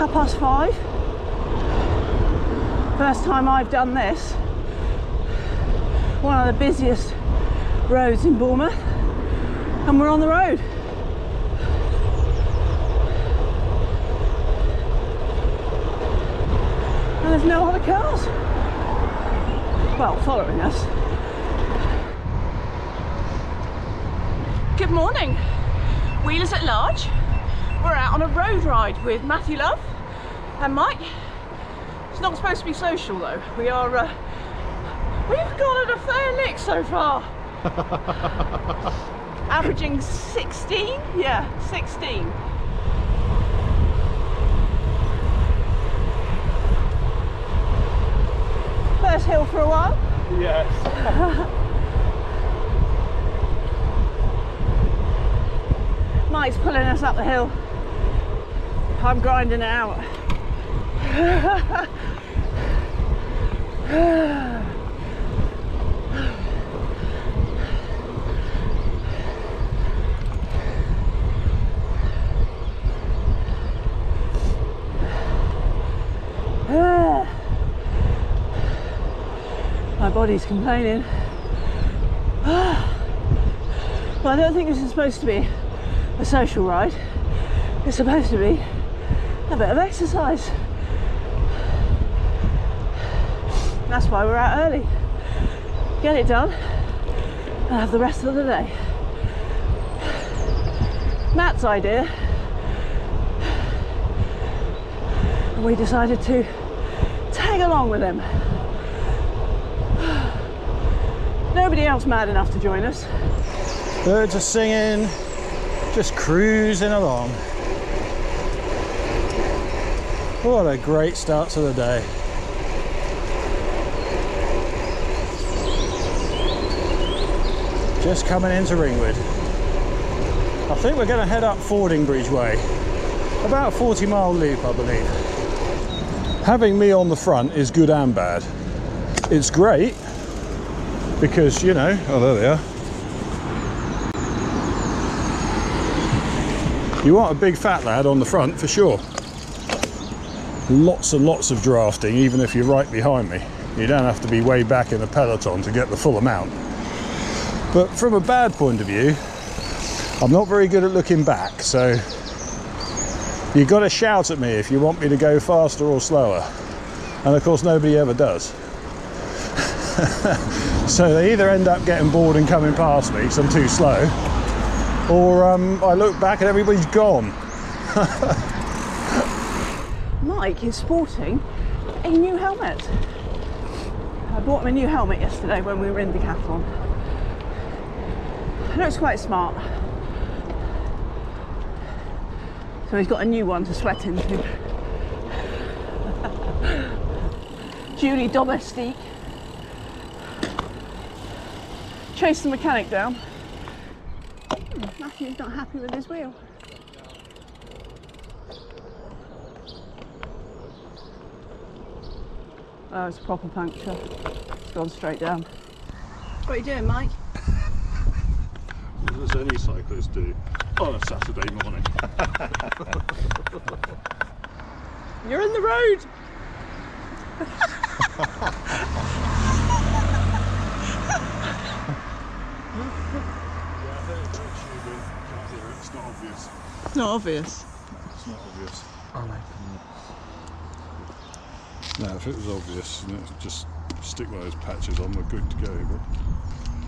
5:30. First time I've done this. One of the busiest roads in Bournemouth, and we're on the road. And there's no other cars. Well, following us. Good morning, wheelers at large. We're out on a road ride with Matthew Love and Mike. It's not supposed to be social though. We've gone at a fair lick so far. Averaging 16? Yeah, 16. First hill for a while? Yes. Mike's pulling us up the hill. I'm grinding it out. My body's complaining. Well, I don't think this is supposed to be a social ride. It's supposed to be a bit of exercise. That's why we're out early. Get it done and have the rest of the day. Matt's idea. And we decided to tag along with him. Nobody else mad enough to join us. Birds are singing, just cruising along. What a great start to the day. Just coming into Ringwood. I think we're going to head up Fordingbridge Way. About a 40-mile loop, I believe. Having me on the front is good and bad. It's great because, you know, oh, there they are. You want a big fat lad on the front for sure. Lots and lots of drafting, even if you're right behind me. You don't have to be way back in the peloton to get the full amount. But from a bad point of view, I'm not very good at looking back, so you've got to shout at me if you want me to go faster or slower. And of course nobody ever does. So they either end up getting bored and coming past me because I'm too slow, or I look back and everybody's gone. Mike is sporting a new helmet. I bought him a new helmet yesterday when we were in Decathlon. It looks quite smart. So he's got a new one to sweat into. Julie Domestique. Chased the mechanic down. Matthew's not happy with his wheel. Oh, it's a proper puncture. It's gone straight down. What are you doing, Mike? As any cyclists do on a Saturday morning. You're in the road! It's not obvious. It's not obvious. It's not obvious. Oh no. No, if it was obvious, you know, just stick one of those patches on, we're good to go, but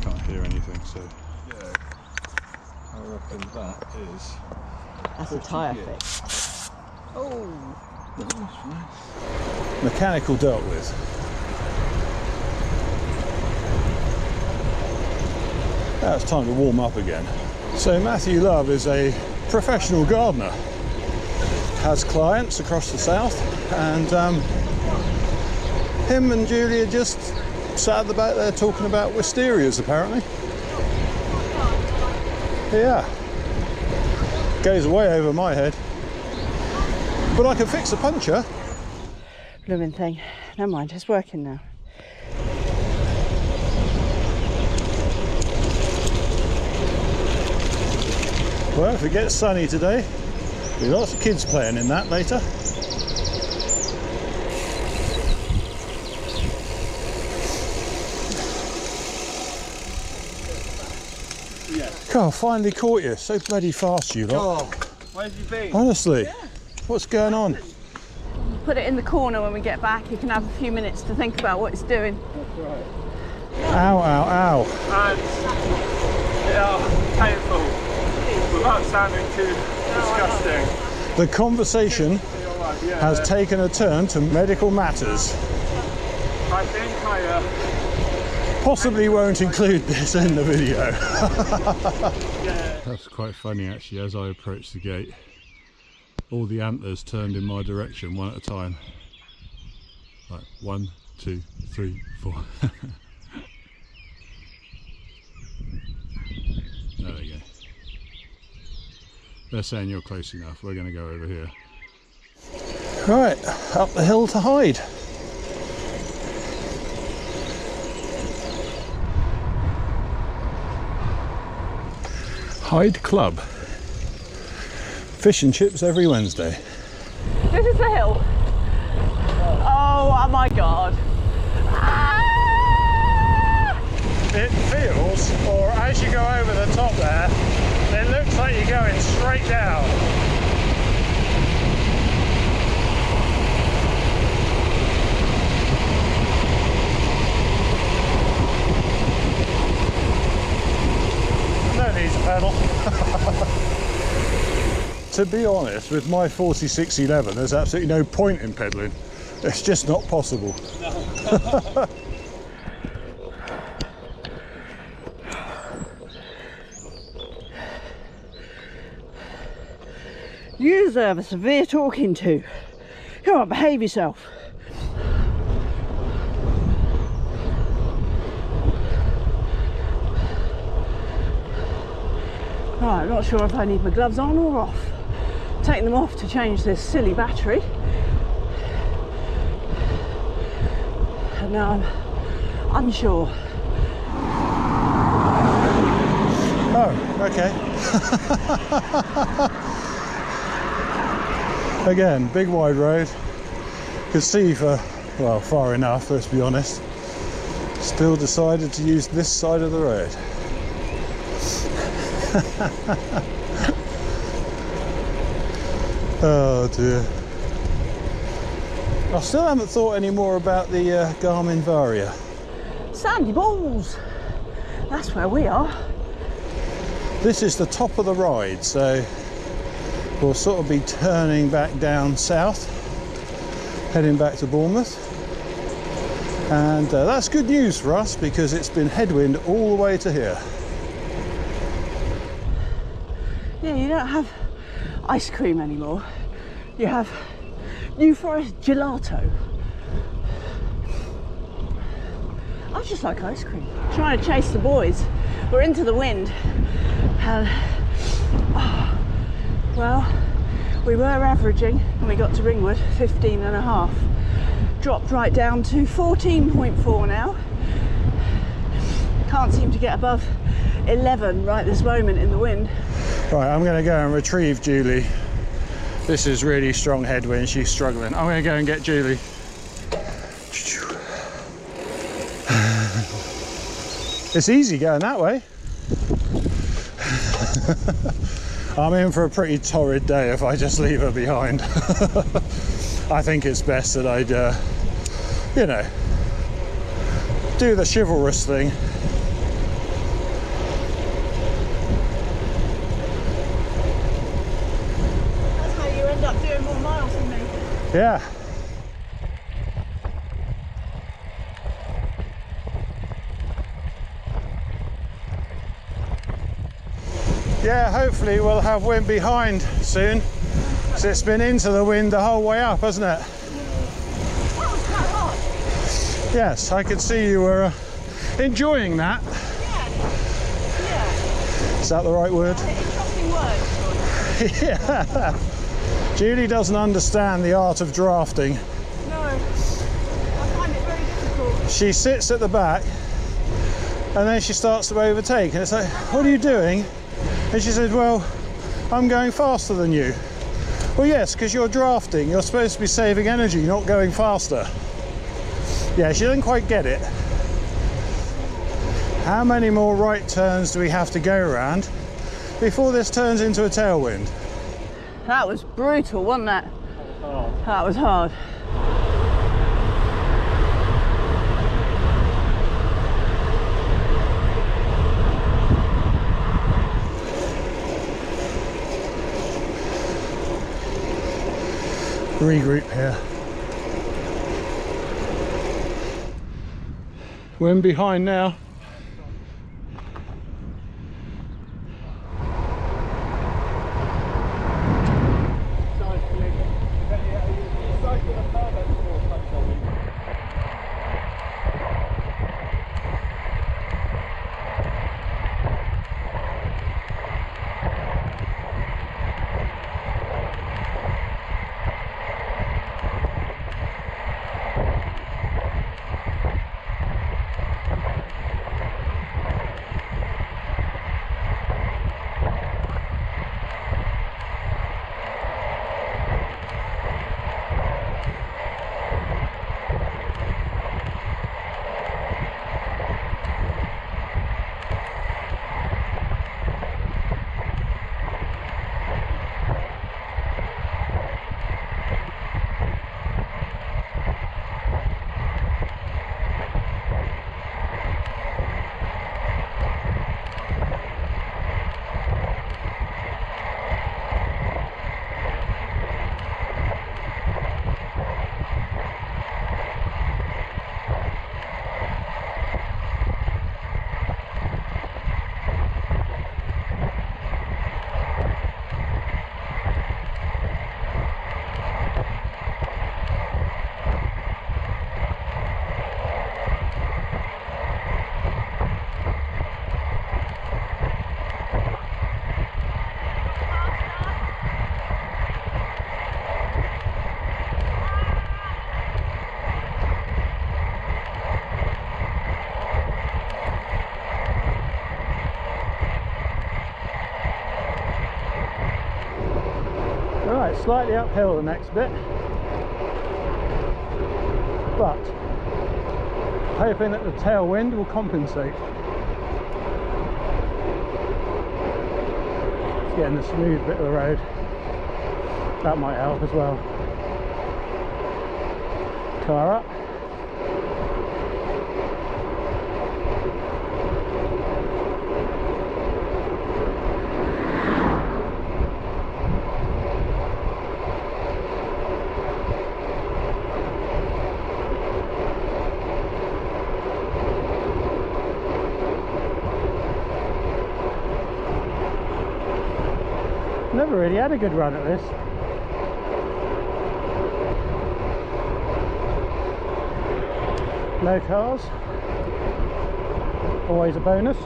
can't hear anything, so. Yeah, I reckon that is. That's a tyre fix. Oh! Mechanical dealt with. Now it's time to warm up again. So Matthew Love is a professional gardener. Has clients across the south, and him and Julia just sat at the back there talking about wisterias apparently. Yeah. Goes way over my head. But I can fix a puncture. Blooming thing. Never mind, it's working now. Well, if it gets sunny today, there'll be lots of kids playing in that later. God, finally caught you. So bloody fast you lot. Oh, where's you been? Honestly, Yeah. what's going on? Put it in the corner when we get back. You can have a few minutes to think about what it's doing. That's right. Ow, ow, ow. And they are painful without sounding too disgusting. The conversation Yeah, has taken a turn to medical matters. I think I Possibly won't include this in the video. yeah. That's quite funny actually. As I approached the gate, all the antlers turned in my direction one at a time. Like 1, 2, 3, 4. There we go. They're saying you're close enough. We're going to go over here. Right, up the hill to Hyde. Hyde Club. Fish and chips every Wednesday. This is the hill. Oh my God. Ah! It feels, or as you go over the top there, it looks like you're going straight down. No need to pedal. To be honest, with my 4611, there's absolutely no point in pedaling. It's just not possible. You deserve a severe talking to. Come on, behave yourself. Right, I'm not sure if I need my gloves on or off. Taking them off to change this silly battery. And now I'm unsure. Oh, okay. Again, big wide road. Could see for, well, far enough, let's be honest. Still decided to use this side of the road. Oh dear. I still haven't thought any more about the Garmin Varia. Sandy balls. That's where we are. This is the top of the ride, so we'll sort of be turning back down south, heading back to Bournemouth. And that's good news for us because it's been headwind all the way to here. Yeah, you don't have ice cream anymore. You have New Forest gelato. I just like ice cream. Trying to chase the boys. We're into the wind. And, well, we were averaging, when we got to Ringwood, 15.5. Dropped right down to 14.4 now. Can't seem to get above 11 right this moment in the wind. Right, I'm going to go and retrieve Julie. This is really strong headwind, she's struggling. I'm going to go and get Julie. It's easy going that way. I'm in for a pretty torrid day if I just leave her behind. I think it's best that I'd, you know, do the chivalrous thing. That's how you end up doing more miles than me. Yeah. Yeah, hopefully we'll have wind behind soon. So it's been into the wind the whole way up, hasn't it? That was quite hot. Yes, I could see you were enjoying that. Yeah. Yeah. Is that the right word? Interesting word. Yeah. Julie doesn't understand the art of drafting. No. I find it very difficult. She sits at the back and then she starts to overtake and it's like, what are you doing? And she said, well, I'm going faster than you. Well, yes, because you're drafting. You're supposed to be saving energy, not going faster. Yeah, she doesn't quite get it. How many more right turns do we have to go around before this turns into a tailwind. That was brutal, wasn't it? Oh. That was hard. Regroup here. We're in behind now. Right, slightly uphill the next bit, but hoping that the tailwind will compensate. It's getting the smooth bit of the road. That might help as well. Car up. Never really had a good run at this. No cars, always a bonus.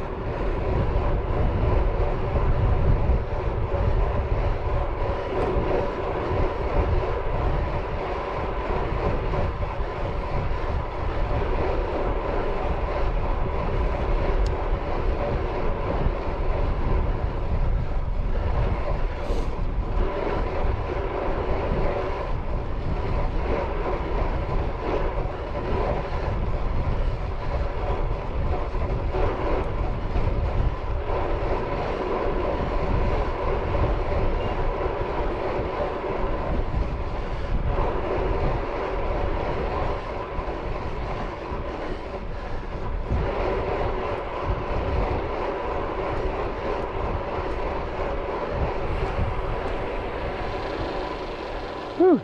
Whew.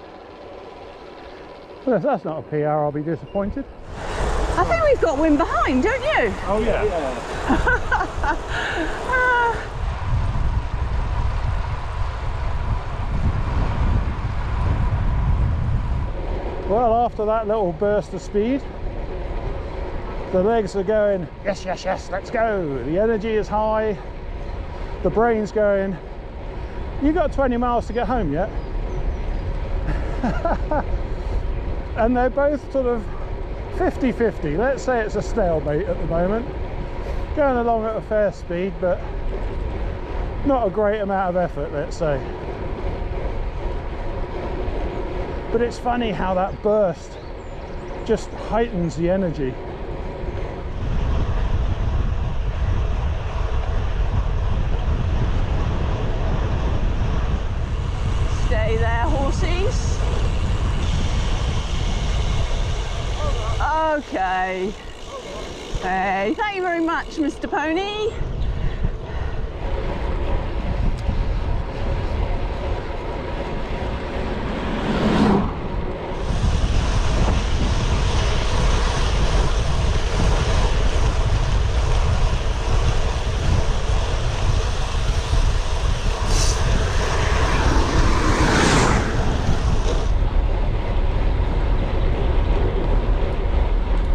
Well, if that's not a PR, I'll be disappointed. I think we've got wind behind, don't you? Oh yeah. Well, after that little burst of speed, the legs are going, yes, yes, yes, let's go. The energy is high. The brain's going, you got 20 miles to get home yet? And they're both sort of 50-50. Let's say it's a stalemate at the moment. Going along at a fair speed, but not a great amount of effort, let's say. But it's funny how that burst just heightens the energy. Okay. Hey, thank you very much, Mr. Pony.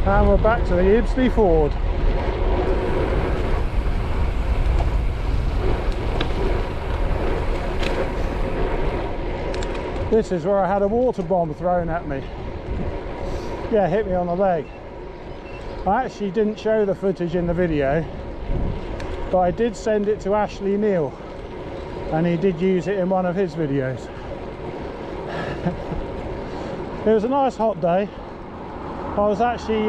And we're back to the Ibsley Ford. This is where I had a water bomb thrown at me. Yeah, hit me on the leg. I actually didn't show the footage in the video, but I did send it to Ashley Neal, and he did use it in one of his videos. It was a nice hot day. I was actually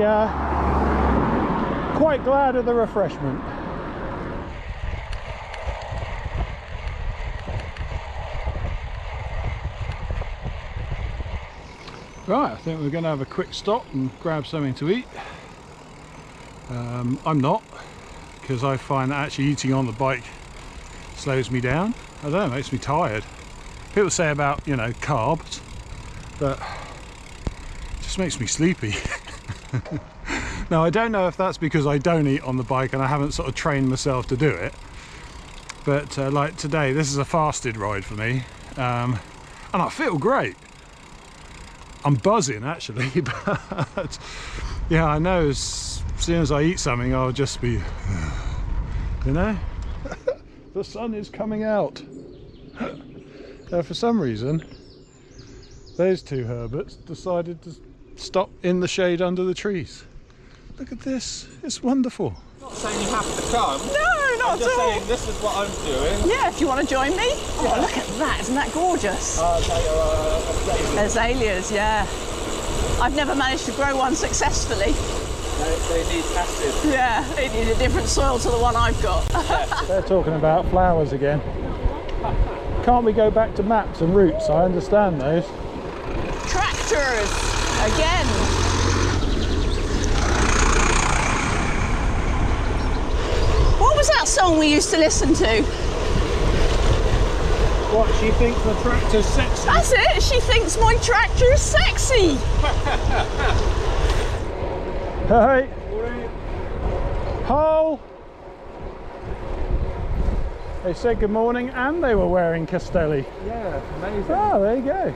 quite glad of the refreshment. Right, I think we're going to have a quick stop and grab something to eat. I'm not, because I find that actually eating on the bike slows me down. I don't know, it makes me tired. People say about, you know, carbs, but it just makes me sleepy. Now, I don't know if that's because I don't eat on the bike and I haven't sort of trained myself to do it, but like today, this is a fasted ride for me, and I feel great. I'm buzzing actually, but yeah, I know as soon as I eat something I'll just be, you know. The sun is coming out. For some reason those two Herberts decided to stop in the shade under the trees. Look at this, it's wonderful. I'm not saying you have to come. No, not I'm just saying this is what I'm doing. Yeah, if you want to join me. Oh, look at that, isn't that gorgeous? They are Azaleas, yeah. I've never managed to grow one successfully. they need acid. Yeah, they need a different soil to the one I've got. They're talking about flowers again. Can't we go back to maps and routes? I understand those. Tractors, again. What was that song we used to listen to? What, she thinks the tractor's sexy? That's it, she thinks my tractor is sexy. Hey! Ho! They said good morning and they were wearing Castelli. Yeah, amazing. Oh, there you go.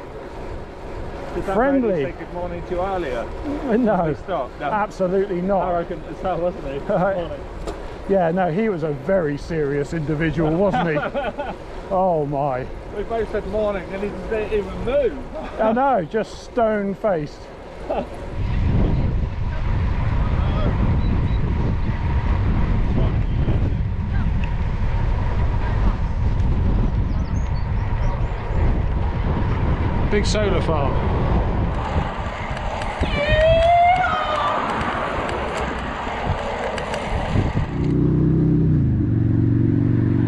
Did that Friendly. lady say good morning to you earlier? No, Stop. No. absolutely I not. reckon it's that, wasn't he? Right. Yeah, no, he was a very serious individual, wasn't he? Oh my. We both said morning and he didn't even move. I know, just stone faced. Big solar farm.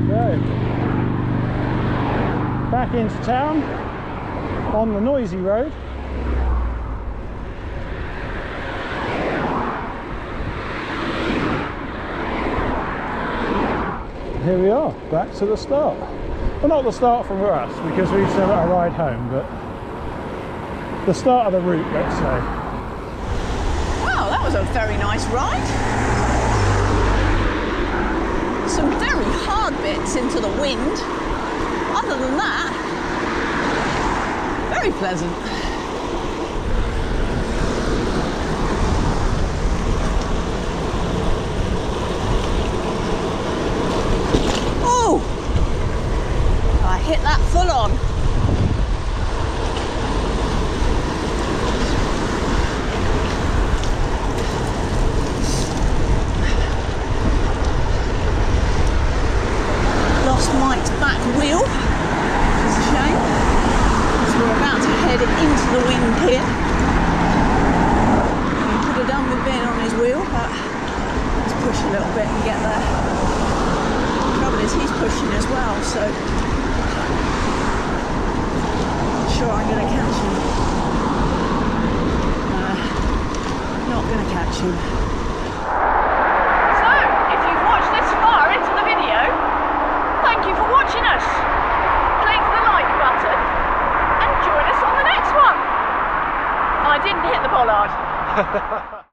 So, back into town on the noisy road. Here we are, back to the start. Well, not the start from us, because we've still got a ride home, but the start of the route, let's say. Wow, that was a very nice ride. Some very hard bits into the wind. Other than that, very pleasant. Oh! I hit that full on. Lost Mike's back wheel, which is a shame, because we're about to head into the wind here. He could have done with being on his wheel, but let's push a little bit and get there. The trouble is he's pushing as well, so I'm not sure I'm going to catch him. Not going to catch him. So, if you've watched this far into the video, thank you for watching us. Click the like button and join us on the next one. I didn't hit the bollard.